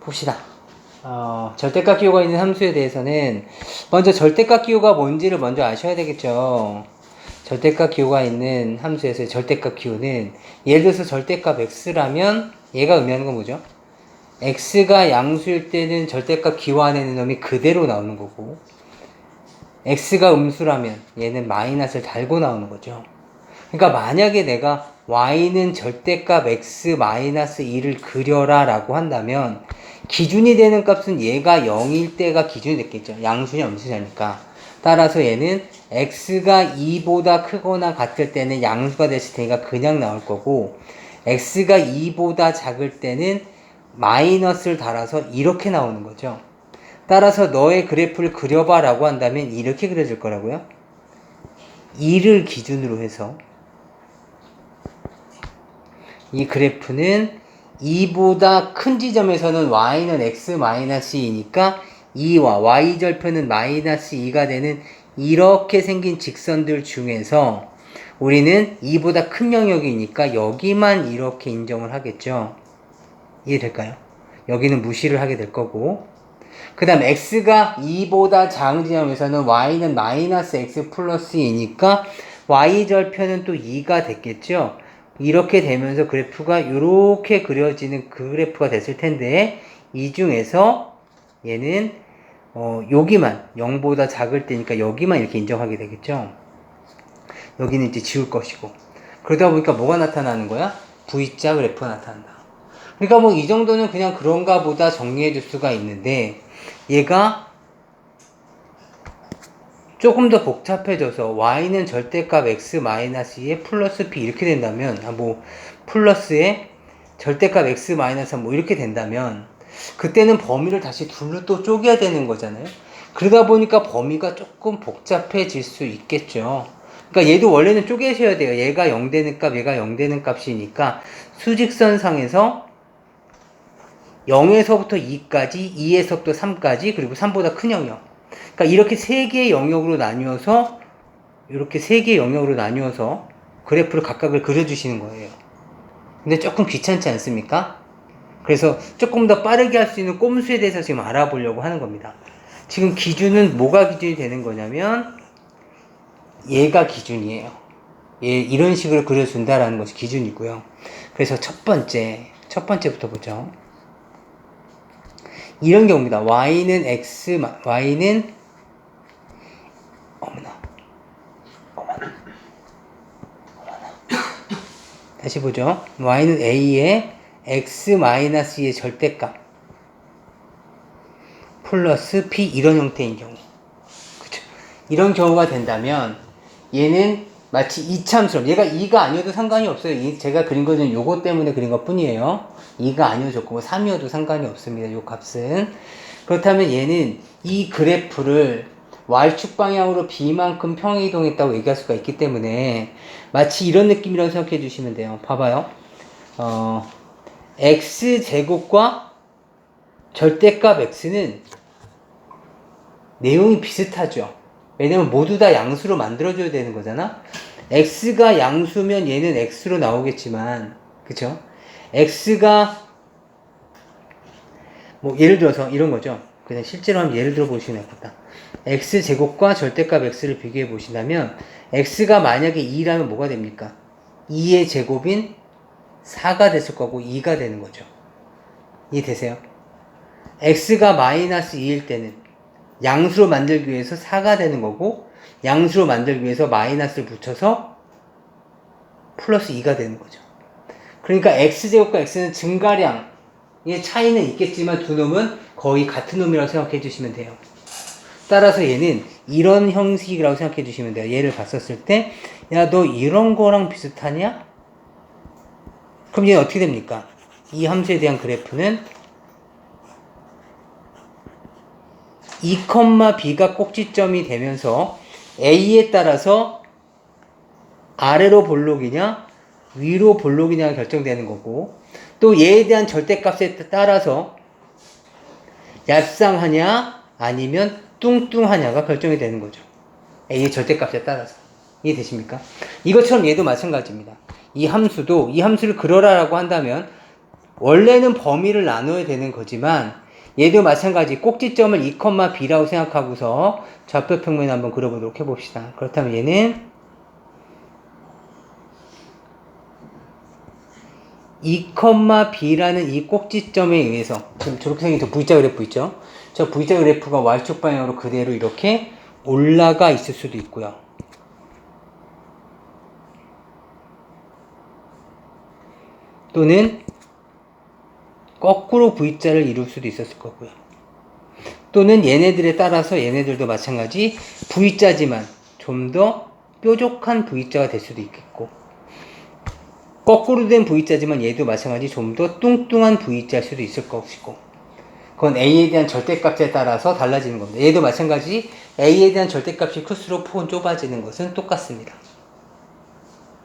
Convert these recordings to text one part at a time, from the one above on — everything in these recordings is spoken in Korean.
봅시다. 절대값 기호가 있는 함수에 대해서는 먼저 절대값 기호가 뭔지를 먼저 아셔야 되겠죠. 절대값 기호가 있는 함수에서의 절대값 기호는 예를 들어서 절대값 x라면 얘가 의미하는 건 뭐죠? x가 양수일 때는 절대값 기호 안에 있는 놈이 그대로 나오는 거고, x가 음수라면 얘는 마이너스를 달고 나오는 거죠. 그러니까 만약에 내가 y는 절대값 x 마이너스 2를 그려라 라고 한다면 기준이 되는 값은 얘가 0일 때가 기준이 됐겠죠. 양수냐 음수냐니까. 따라서 얘는 x가 2보다 크거나 같을 때는 양수가 됐을 테니까 그냥 나올 거고, x가 2보다 작을 때는 마이너스를 달아서 이렇게 나오는 거죠. 따라서 너의 그래프를 그려봐 라고 한다면 이렇게 그려질 거라고요. 2를 기준으로 해서 이 그래프는 2보다 큰 지점에서는 y는 x-2니까 2와 y절편은 마이너스 2가 되는 이렇게 생긴 직선들 중에서 우리는 2보다 큰 영역이니까 여기만 이렇게 인정을 하겠죠. 이해될까요? 여기는 무시를 하게 될 거고, 그 다음 x가 2보다 작은 지점에서는 y는 마이너스 x 플러스 2니까 y절편은 또 2가 됐겠죠. 이렇게 되면서 그래프가 이렇게 그려지는 그 그래프가 됐을 텐데, 이 중에서 얘는 여기만 0보다 작을 때니까 여기만 이렇게 인정하게 되겠죠. 여기는 이제 지울 것이고, 그러다 보니까 뭐가 나타나는 거야? V자 그래프가 나타난다. 그러니까 뭐 이 정도는 그냥 그런가 보다 정리해 줄 수가 있는데, 얘가 조금 더 복잡해져서 y는 절대값 x-2에 플러스 p 이렇게 된다면, 플러스에 절대값 x-3 이렇게 된다면, 그때는 범위를 다시 둘로 또 쪼개야 되는 거잖아요. 그러다 보니까 범위가 조금 복잡해질 수 있겠죠. 그러니까 얘도 원래는 쪼개셔야 돼요. 얘가 0 되는 값, 얘가 0 되는 값이니까 수직선상에서 0에서부터 2까지, 2에서부터 3까지, 그리고 3보다 큰 영역. 그러니까 이렇게 세 개의 영역으로 나뉘어서, 그래프를 각각을 그려주시는 거예요. 근데 조금 귀찮지 않습니까? 그래서 조금 더 빠르게 할 수 있는 꼼수에 대해서 지금 알아보려고 하는 겁니다. 지금 기준은 뭐가 기준이 되는 거냐면, 얘가 기준이에요. 이런 식으로 그려준다라는 것이 기준이고요. 그래서 첫 번째부터 보죠. 이런 경우입니다. y는 다시 보죠. y는 a의 x-2의 절대값 플러스 p 이런 형태인 경우, 그쵸? 이런 경우가 된다면 얘는 마치 이참수럼, 얘가 2가 아니어도 상관이 없어요. 제가 그린 거는 요거 때문에 그린 것 뿐이에요. 2가 아니어도 좋고 3이어도 상관이 없습니다. 요 값은. 그렇다면 얘는 이 그래프를 Y축 방향으로 B만큼 평행이동했다고 얘기할 수가 있기 때문에 마치 이런 느낌이라고 생각해 주시면 돼요. 봐봐요. X제곱과 절대값 X는 내용이 비슷하죠. 왜냐면 모두 다 양수로 만들어줘야 되는 거잖아. X가 양수면 얘는 X로 나오겠지만, 그쵸? X가 예를 들어서 이런 거죠. 그냥 실제로 한번 예를 들어 보시면 되겠다. X제곱과 절대값 X를 비교해 보신다면 X가 만약에 2라면 뭐가 됩니까? 2의 제곱인 4가 됐을 거고 2가 되는 거죠. 이해되세요? X가 마이너스 2일 때는 양수로 만들기 위해서 4가 되는 거고, 양수로 만들기 위해서 마이너스를 붙여서 플러스 2가 되는 거죠. 그러니까 X제곱과 X는 증가량의 차이는 있겠지만 두 놈은 거의 같은 놈이라고 생각해 주시면 돼요. 따라서 얘는 이런 형식이라고 생각해 주시면 돼요. 얘를 봤었을 때, 야, 너 이런 거랑 비슷하냐? 그럼 얘는 어떻게 됩니까? 이 함수에 대한 그래프는 2, B가 꼭지점이 되면서 A에 따라서 아래로 볼록이냐 위로 볼록이냐가 결정되는 거고, 또 얘에 대한 절대값에 따라서 얄쌍하냐 아니면 뚱뚱하냐가 결정이 되는 거죠. A의 절대값에 따라서. 이해되십니까? 이것처럼 얘도 마찬가지입니다. 이 함수를 그려라라고 한다면 원래는 범위를 나눠야 되는 거지만 얘도 마찬가지 꼭지점을 2,b라고 생각하고서 좌표평면을 한번 그려보도록 해봅시다. 그렇다면 얘는 2,b라는 이 꼭지점에 의해서 지금 저렇게 생긴 저 V자 그래프 있죠? 저 V자 그래프가 Y축 방향으로 그대로 이렇게 올라가 있을 수도 있고요. 또는 거꾸로 V자를 이룰 수도 있었을 거고요. 또는 얘네들에 따라서 얘네들도 마찬가지 V자지만 좀 더 뾰족한 V자가 될 수도 있겠고, 거꾸로 된 V자지만 얘도 마찬가지 좀 더 뚱뚱한 V자일 수도 있을 것이고, 그건 A에 대한 절대값에 따라서 달라지는 겁니다. 얘도 마찬가지 A에 대한 절대값이 클수록 폭은 좁아지는 것은 똑같습니다.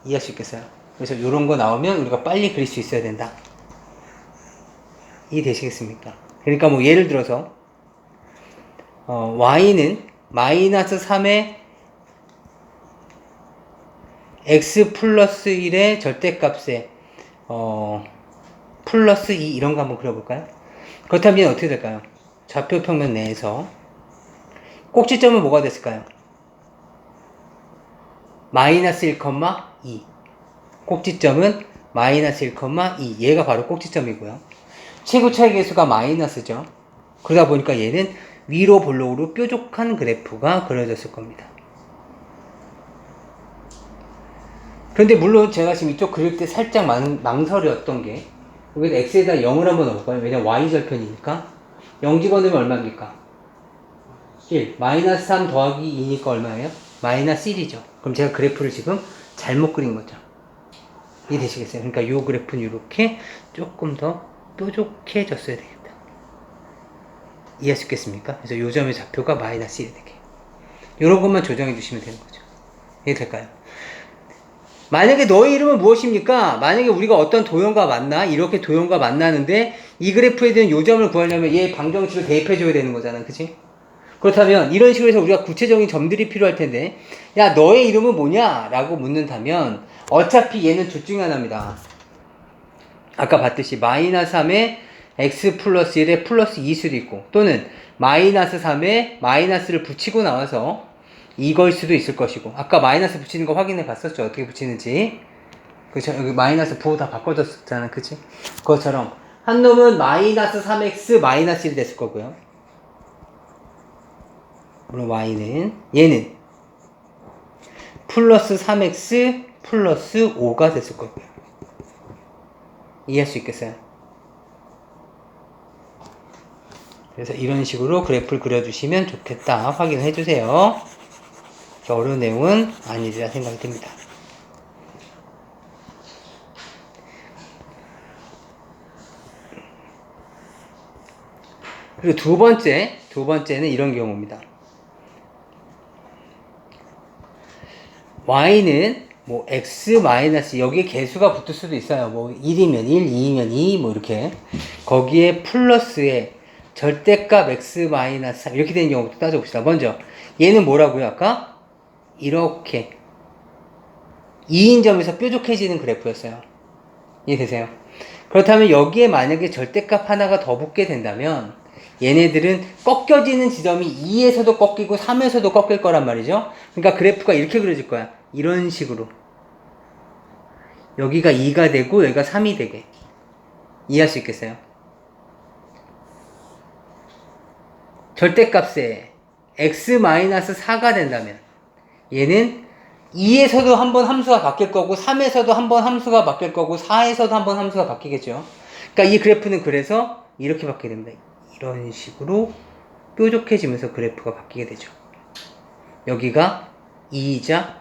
이해할 수 있겠어요? 그래서 이런 거 나오면 우리가 빨리 그릴 수 있어야 된다. 이해되시겠습니까? 그러니까 뭐 예를 들어서 y는 마이너스 3의 x 플러스 1의 절대값에 플러스 2 이런 거 한번 그려볼까요? 그렇다면 얘는 어떻게 될까요? 좌표평면 내에서 꼭지점은 뭐가 됐을까요? 마이너스 1,2 꼭지점은 마이너스 1,2 얘가 바로 꼭지점이고요. 최고 차이 계수가 마이너스죠. 그러다 보니까 얘는 위로 볼록으로 뾰족한 그래프가 그려졌을 겁니다. 그런데 물론 제가 지금 이쪽 그릴 때 살짝 망설였던 게 여기다 x에다 0을 한번 넣어볼까요? 왜냐면 y절편이니까 0 집어넣으면 얼마입니까? 1 마이너스 3 더하기 2니까 얼마예요? 마이너스 1이죠. 그럼 제가 그래프를 지금 잘못 그린 거죠. 이해되시겠어요? 그러니까 이 그래프는 이렇게 조금 더 뾰족해졌어야 되겠다. 이해할 수 있겠습니까? 그래서 이 점의 좌표가 마이너스 1이 되게 이런 것만 조정해 주시면 되는 거죠. 이해될까요? 만약에 너의 이름은 무엇입니까? 만약에 우리가 어떤 도형과 만나 이렇게 도형과 만나는데 이 그래프에 대한 요점을 구하려면 얘 방정식을 대입해 줘야 되는 거잖아. 그치? 그렇다면 이런 식으로 해서 우리가 구체적인 점들이 필요할 텐데 야 너의 이름은 뭐냐? 라고 묻는다면 어차피 얘는 둘 중에 하나입니다. 아까 봤듯이 마이너스 3에 x 플러스 1에 플러스 2일 수도 있고 또는 마이너스 3에 마이너스를 붙이고 나와서 이걸 수도 있을 것이고 아까 마이너스 붙이는 거 확인해 봤었죠? 어떻게 붙이는지. 그쵸? 여기 마이너스 부호 다 바꿔줬잖아. 그치? 그것처럼 한 놈은 마이너스 3x 마이너스 1 됐을 거고요. 물론 y는 얘는 플러스 3x 플러스 5가 됐을 거고요. 이해할 수 있겠어요? 그래서 이런 식으로 그래프를 그려주시면 좋겠다. 확인해 주세요. 어려운 내용은 아니리라 생각이 듭니다. 그리고 두 번째는 이런 경우입니다. y는 뭐 x 마이너스 여기에 개수가 붙을 수도 있어요. 뭐 1이면 1, 2이면 2, 뭐 이렇게 거기에 플러스에 절대값 x 마이너스 3 이렇게 되는 경우부터 따져봅시다. 먼저 얘는 뭐라고요? 아까 이렇게 2인 점에서 뾰족해지는 그래프였어요. 이해되세요? 그렇다면 여기에 만약에 절대값 하나가 더 붙게 된다면 얘네들은 꺾여지는 지점이 2에서도 꺾이고 3에서도 꺾일 거란 말이죠. 그러니까 그래프가 이렇게 그려질 거야. 이런 식으로 여기가 2가 되고 여기가 3이 되게. 이해할 수 있겠어요? 절대값에 x-4가 된다면 얘는 2에서도 한번 함수가 바뀔 거고 3에서도 한번 함수가 바뀔 거고 4에서도 한번 함수가 바뀌겠죠. 그러니까 이 그래프는 그래서 이렇게 바뀌게 됩니다. 이런 식으로 뾰족해지면서 그래프가 바뀌게 되죠. 여기가 2이자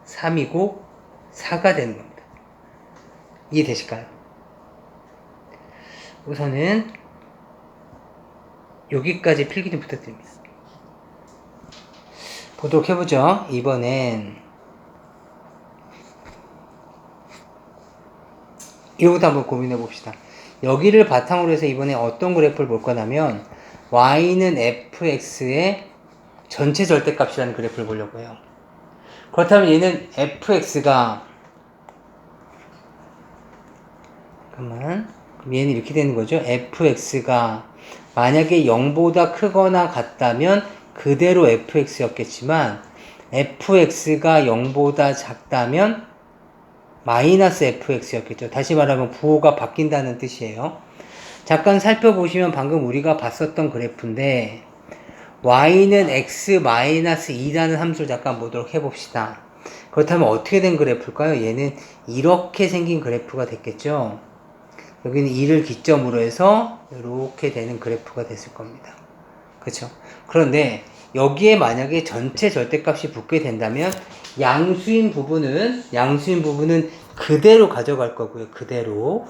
3이고 4가 되는 겁니다. 이해되실까요? 우선은 여기까지 필기 좀 부탁드립니다. 보도록 해보죠. 이번엔 이거부터 한번 고민해 봅시다. 여기를 바탕으로 해서 이번에 어떤 그래프를 볼 거냐면 y는 fx의 전체 절대값이라는 그래프를 보려고 해요. 그렇다면 얘는 fx가 얘는 이렇게 되는 거죠. fx가 만약에 0보다 크거나 같다면 그대로 fx였겠지만 fx가 0보다 작다면 마이너스 fx였겠죠. 다시 말하면 부호가 바뀐다는 뜻이에요. 잠깐 살펴보시면 방금 우리가 봤었던 그래프인데 y는 x-2라는 함수를 잠깐 보도록 해봅시다. 그렇다면 어떻게 된 그래프일까요? 얘는 이렇게 생긴 그래프가 됐겠죠. 여기는 2를 기점으로 해서 이렇게 되는 그래프가 됐을 겁니다. 그렇죠? 그런데 여기에 만약에 전체 절대값이 붙게 된다면 양수인 부분은 그대로 가져갈 거고요. 그대로.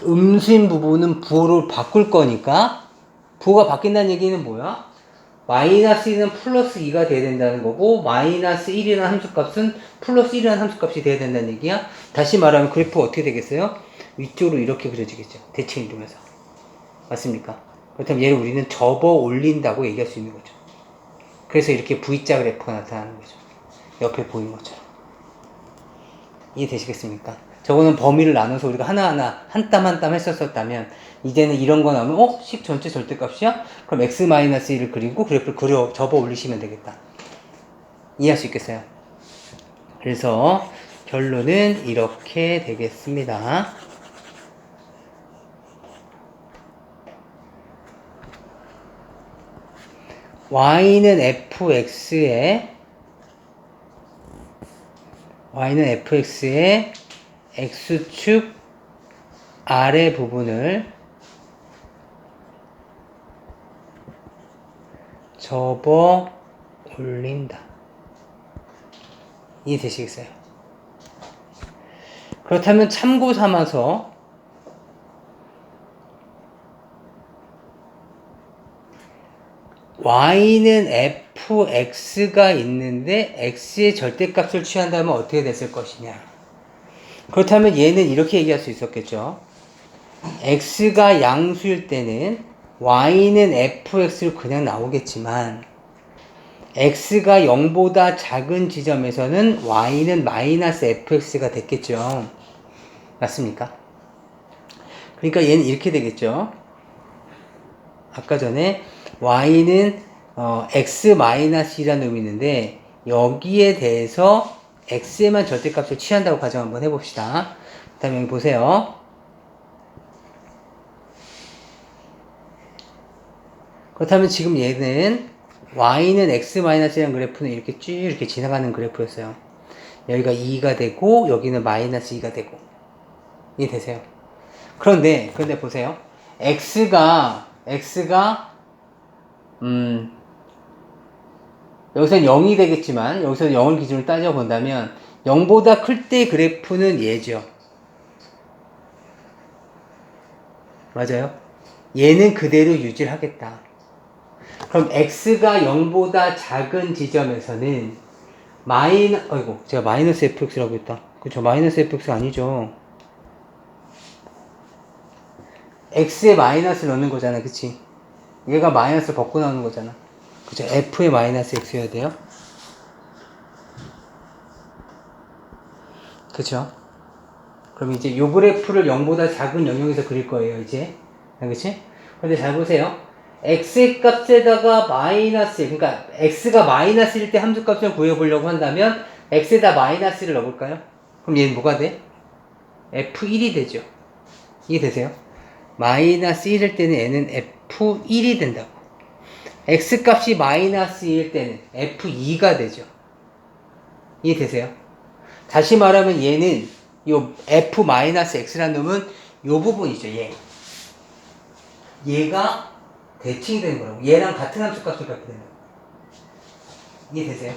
음수인 부분은 부호를 바꿀 거니까 부호가 바뀐다는 얘기는 뭐야? 마이너스 2는 플러스 2가 돼야 된다는 거고 마이너스 1이라는 함수값은 플러스 1이라는 함수값이 돼야 된다는 얘기야. 다시 말하면 그래프가 어떻게 되겠어요? 위쪽으로 이렇게 그려지겠죠. 대칭 이루면서. 맞습니까? 그렇다면 얘를 우리는 접어 올린다고 얘기할 수 있는 거죠. 그래서 이렇게 V자 그래프가 나타나는 거죠. 옆에 보인 것처럼. 이해되시겠습니까? 저거는 범위를 나눠서 우리가 하나하나 한 땀 한 땀 했었다면 이제는 이런 거 나오면 10 전체 절대값이야? 그럼 x-1을 그리고 그래프를 접어 올리시면 되겠다. 이해할 수 있겠어요? 그래서 결론은 이렇게 되겠습니다. y는 fx의 x축 아래 부분을 접어 올린다. 이해되시겠어요? 그렇다면 참고 삼아서 y는 fx가 있는데 x의 절대값을 취한다면 어떻게 됐을 것이냐. 그렇다면 얘는 이렇게 얘기할 수 있었겠죠. x가 양수일 때는 y는 fx로 그냥 나오겠지만 x가 0보다 작은 지점에서는 y는 마이너스 fx가 됐겠죠. 맞습니까? 그러니까 얘는 이렇게 되겠죠. 아까 전에 y는 x-2라는 놈이 있는데 여기에 대해서 x에만 절대값을 취한다고 가정 한번 해봅시다. 그 다음에 여기 보세요. 그렇다면 지금 얘는 y는 x-이라는 그래프는 이렇게 쭉 이렇게 지나가는 그래프였어요. 여기가 2가 되고 여기는 마이너스 2가 되고 이해되세요? 그런데 보세요. x가 여기서는 0이 되겠지만 여기서 0을 기준으로 따져본다면 0보다 클 때 그래프는 얘죠. 맞아요? 얘는 그대로 유지를 하겠다. 그럼 x가 0보다 작은 지점에서는 제가 마이너스 fx라고 했다. 그쵸? 마이너스 fx가 아니죠. x에 마이너스를 넣는 거잖아. 그치? 얘가 마이너스를 벗고 나오는 거잖아. 그쵸? f에 마이너스 x여야 돼요. 그쵸? 그럼 이제 요 그래프를 0보다 작은 영역에서 그릴 거예요, 이제. 그치? 근데 잘 보세요. x의 값에다가 그러니까 x가 마이너스일 때 함수값을 구해보려고 한다면 x에다 마이너스를 넣어볼까요? 그럼 얘는 뭐가 돼? f1이 되죠. 이해되세요? 마이너스 1일 때는 얘는 f1이 된다고. x값이 마이너스 2일 때는 f2가 되죠. 이해되세요? 다시 말하면 얘는 요 f-x라는 놈은 요 부분이죠. 얘가 대칭이 되는 거라고. 얘랑 같은 함수값을 갖게 되는 거예요. 이해되세요?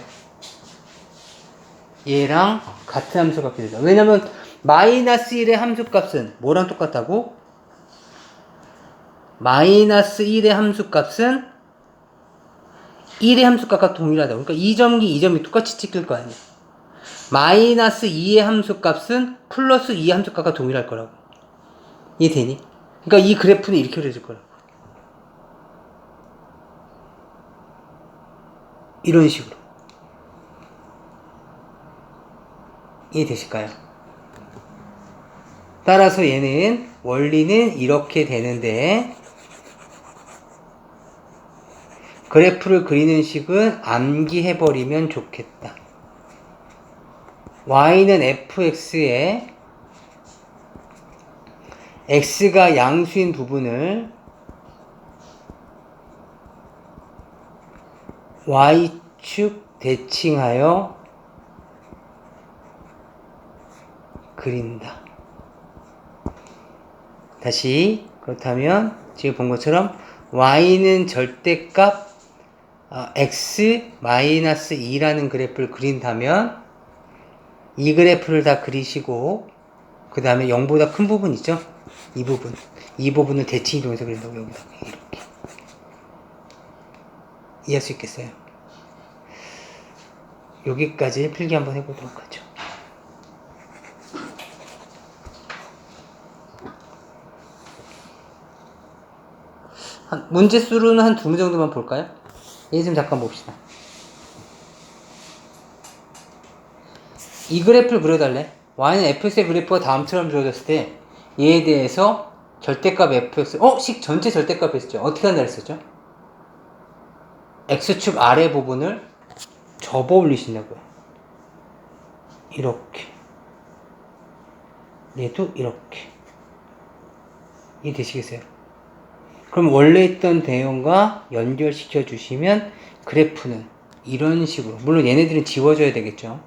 얘랑 같은 함수 갖게 되죠. 왜냐면 마이너스 1의 함수값은 뭐랑 똑같다고? 마이너스 1의 함수값은 1의 함수값과 동일하다고. 그러니까 이 점기 이 점이 똑같이 찍힐 거 아니에요. 마이너스 2의 함수값은 플러스 2의 함수값과 동일할 거라고. 이해되니? 그러니까 이 그래프는 이렇게 그려질 거라고. 이런 식으로. 이해되실까요? 따라서 얘는 원리는 이렇게 되는데 그래프를 그리는 식은 암기해버리면 좋겠다. y는 fx에 x가 양수인 부분을 y축 대칭하여 그린다. 다시 그렇다면 지금 본 것처럼 y는 절대값 x-2라는 그래프를 그린다면 이 그래프를 다 그리시고 그 다음에 0보다 큰 부분 있죠? 이 부분을 대칭 이동해서 그린다고 여기다가 이렇게 이해할 수 있겠어요? 여기까지 필기 한번 해보도록 하죠. 문제 수로는 한 2문 정도만 볼까요? 얘 좀 잠깐 봅시다. 이 그래프를 그려달래. y는 fx의 그래프가 다음처럼 주어졌을 때 얘에 대해서 절대값 fx 식 전체 절대값 했었죠. 어떻게 한다 했었죠? x축 아래 부분을 접어 올리신다고요. 이렇게 얘도 이렇게 이해되시겠어요? 그럼 원래 있던 대형과 연결시켜 주시면 그래프는 이런 식으로, 물론 얘네들은 지워져야 되겠죠.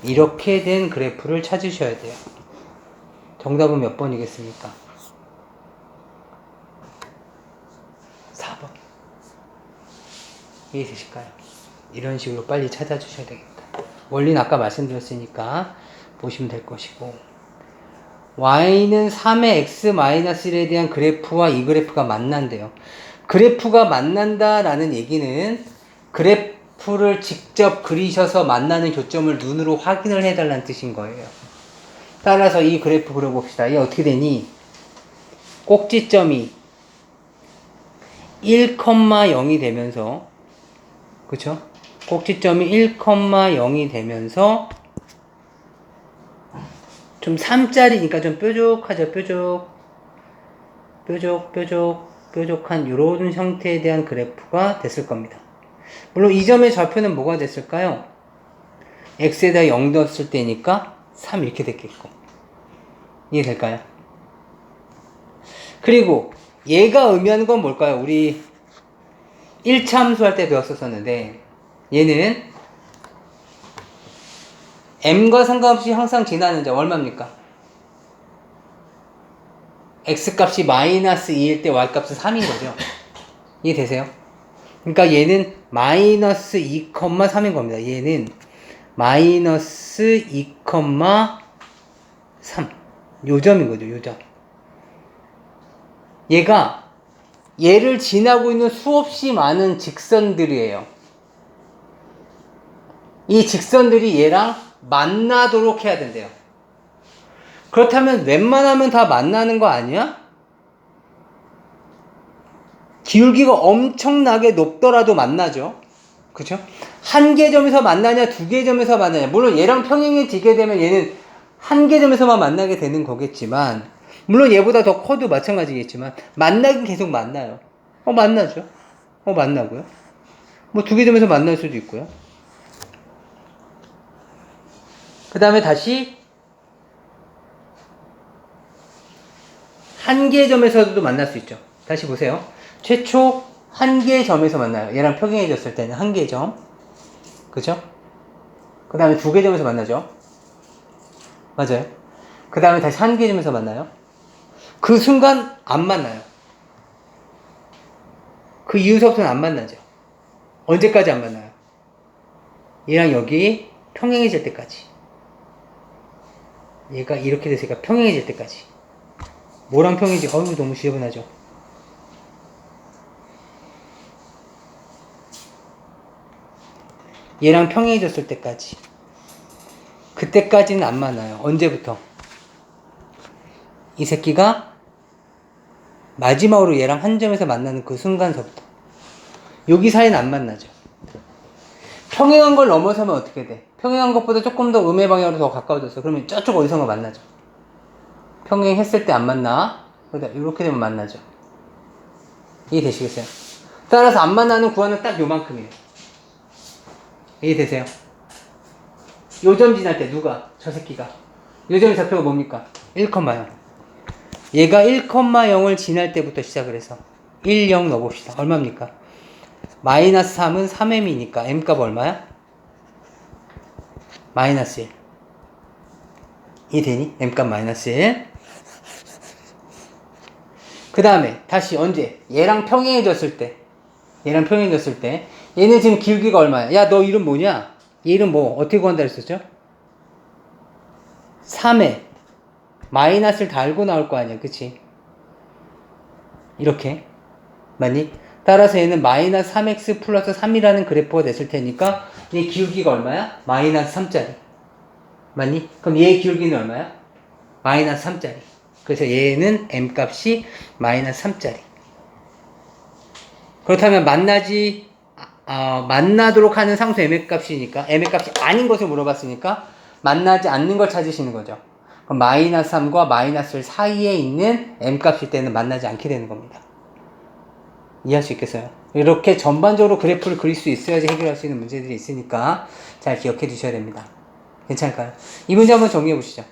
이렇게 된 그래프를 찾으셔야 돼요. 정답은 몇 번이겠습니까? 4번. 이해되실까요? 이런 식으로 빨리 찾아주셔야 되겠다. 원리는 아까 말씀드렸으니까 보시면 될 것이고, y는 3의 x-1에 대한 그래프와 이 그래프가 만난대요. 그래프가 만난다라는 얘기는 그래프를 직접 그리셔서 만나는 교점을 눈으로 확인을 해달라는 뜻인 거예요. 따라서 이 그래프 그려봅시다. 이게 어떻게 되니? 꼭지점이 1,0이 되면서, 그쵸? 꼭지점이 1,0이 되면서 좀 3짜리니까 좀 뾰족하죠. 뾰족한 이런 형태에 대한 그래프가 됐을 겁니다. 물론 이 점의 좌표는 뭐가 됐을까요? x에다 0 넣었을 때니까 3 이렇게 됐겠고. 이해될까요? 그리고 얘가 의미하는 건 뭘까요? 우리 1차 함수 할 때 배웠었는데 얘는 m과 상관없이 항상 지나는 점 얼마입니까? x값이 -2일 때 y값은 3인 거죠. 이해되세요? 그러니까 얘는 -2,3인 겁니다. 얘는 -2,3 요 점인 거죠. 요 점. 얘를 지나고 있는 수없이 많은 직선들이에요. 이 직선들이 얘랑 만나도록 해야 된대요. 그렇다면 웬만하면 다 만나는 거 아니야? 기울기가 엄청나게 높더라도 만나죠. 그쵸? 한 개 점에서 만나냐, 두 개 점에서 만나냐. 물론 얘랑 평행이 지게 되면 얘는 한 개 점에서만 만나게 되는 거겠지만, 물론 얘보다 더 커도 마찬가지겠지만, 만나긴 계속 만나요. 만나죠. 만나고요. 뭐 두 개 점에서 만날 수도 있고요. 그 다음에 다시 한 개 점에서도 만날 수 있죠. 다시 보세요. 최초 한 개 점에서 만나요. 얘랑 평행해졌을 때는 한 개 점. 그죠? 그 다음에 두 개 점에서 만나죠. 맞아요. 그 다음에 다시 한 개 점에서 만나요. 그 순간 안 만나요. 그 이후서부터는 안 만나죠. 언제까지 안 만나요? 얘랑 여기 평행해질 때까지. 얘가 이렇게 됐으니까 평행해질 때까지. 뭐랑 평행이지? 너무 지저분하죠. 얘랑 평행해졌을 때까지. 그때까지는 안 만나요. 언제부터? 이 새끼가 마지막으로 얘랑 한 점에서 만나는 그 순간서부터. 여기 사이는 안 만나죠. 평행한 걸 넘어서면 어떻게 돼? 평행한 것보다 조금 더 음의 방향으로 더 가까워졌어. 그러면 저쪽 어디선가 만나죠. 평행했을 때 안 만나. 그러다 이렇게 되면 만나죠. 이해되시겠어요? 따라서 안 만나는 구하는 딱 요만큼이에요. 이해되세요? 요점 지날 때 누가? 저 새끼가. 요점의 좌표가 뭡니까? 1,0. 얘가 1,0을 지날 때부터 시작을 해서 1, 0 넣어봅시다. 얼마입니까? 마이너스 3은 3m이니까 m값 얼마야? 마이너스 1. 이해되니? m값 마이너스 1. 그 다음에 다시 언제? 얘랑 평행해졌을 때. 얘는 지금 기울기가 얼마야? 야, 너 이름 뭐냐? 얘 이름 뭐 어떻게 구한다 그랬었죠? 3에 마이너스를 달고 나올 거 아니야, 그치? 이렇게 맞니? 따라서 얘는 마이너스 3x 플러스 3이라는 그래프가 됐을 테니까 얘 기울기가 얼마야? 마이너스 3짜리 맞니? 그럼 얘의 기울기는 얼마야? 마이너스 3짜리. 그래서 얘는 m값이 마이너스 3짜리. 그렇다면 만나도록 하는 상수 m값이니까 m값이 아닌 것을 물어봤으니까 만나지 않는 걸 찾으시는 거죠. 그럼 마이너스 3과 마이너스 1 사이에 있는 m값일 때는 만나지 않게 되는 겁니다. 이해할 수 있겠어요? 이렇게 전반적으로 그래프를 그릴 수 있어야지 해결할 수 있는 문제들이 있으니까 잘 기억해 두셔야 됩니다. 괜찮을까요? 이 문제 한번 정리해 보시죠.